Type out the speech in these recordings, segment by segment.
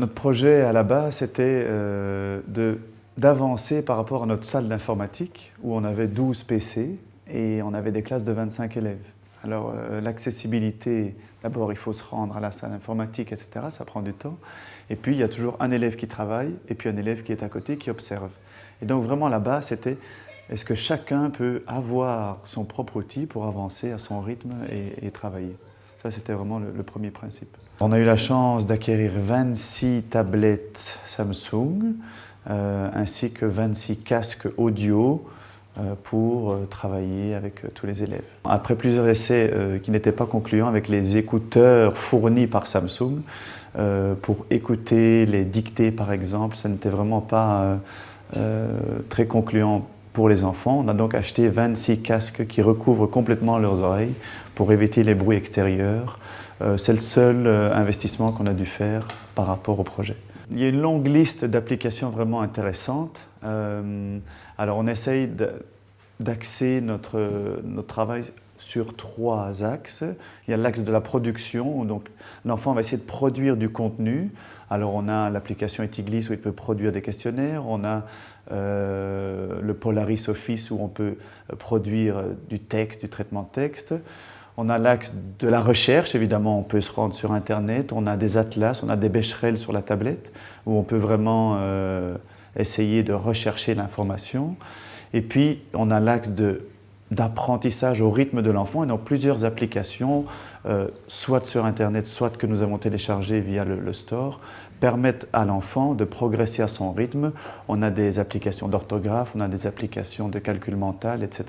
Notre projet à la base, c'était d'avancer par rapport à notre salle d'informatique où on avait 12 PC et on avait des classes de 25 élèves. Alors l'accessibilité, d'abord il faut se rendre à la salle informatique, etc. Ça prend du temps. Et puis il y a toujours un élève qui travaille et puis un élève qui est à côté qui observe. Et donc vraiment là-bas, c'était est-ce que chacun peut avoir son propre outil pour avancer à son rythme et travailler. Ça, c'était vraiment le premier principe. On a eu la chance d'acquérir 26 tablettes Samsung, ainsi que 26 casques audio pour travailler avec tous les élèves. Après plusieurs essais qui n'étaient pas concluants avec les écouteurs fournis par Samsung, pour écouter les dictées par exemple, ça n'était vraiment pas très concluant pour les enfants. On a donc acheté 26 casques qui recouvrent complètement leurs oreilles pour éviter les bruits extérieurs. C'est le seul investissement qu'on a dû faire par rapport au projet. Il y a une longue liste d'applications vraiment intéressantes. Alors on essaye d'axer notre travail sur 3 axes. Il y a l'axe de la production, donc l'enfant va essayer de produire du contenu. Alors on a l'application Etiglis où il peut produire des questionnaires, on a le Polaris Office où on peut produire du texte, du traitement de texte. On a l'axe de la recherche, évidemment, on peut se rendre sur Internet, on a des atlas, on a des Becherel sur la tablette où on peut vraiment essayer de rechercher l'information. Et puis on a l'axe d'apprentissage au rythme de l'enfant et donc plusieurs applications, soit sur Internet, soit que nous avons téléchargées via le store, permettent à l'enfant de progresser à son rythme. On a des applications d'orthographe, on a des applications de calcul mental, etc.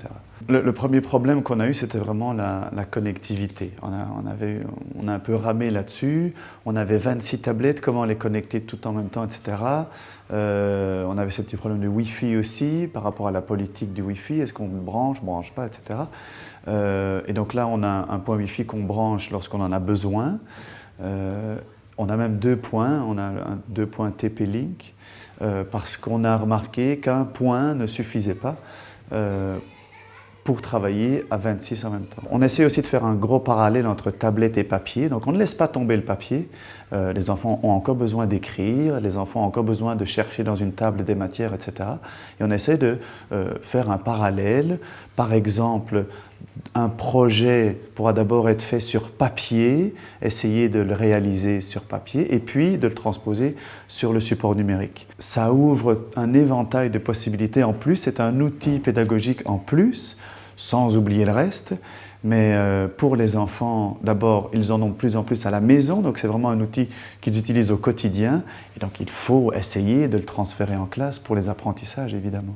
Le premier problème qu'on a eu, c'était vraiment la connectivité. On a un peu ramé là-dessus. On avait 26 tablettes, comment les connecter tout en même temps, etc. On avait ce petit problème de Wi-Fi aussi, par rapport à la politique du Wi-Fi. Est-ce qu'on branche pas, etc. Et donc là, on a un point Wi-Fi qu'on branche lorsqu'on en a besoin. On a même 2 points, on a 2 points TP-Link, parce qu'on a remarqué qu'un point ne suffisait pas pour travailler à 26 en même temps. On essaie aussi de faire un gros parallèle entre tablette et papier, donc on ne laisse pas tomber le papier. Les enfants ont encore besoin d'écrire, les enfants ont encore besoin de chercher dans une table des matières, etc. Et on essaie de faire un parallèle. Par exemple, un projet pourra d'abord être fait sur papier, essayer de le réaliser sur papier et puis de le transposer sur le support numérique. Ça ouvre un éventail de possibilités en plus, c'est un outil pédagogique en plus, sans oublier le reste. Mais pour les enfants, d'abord, ils en ont de plus en plus à la maison, donc c'est vraiment un outil qu'ils utilisent au quotidien. Et donc il faut essayer de le transférer en classe pour les apprentissages, évidemment.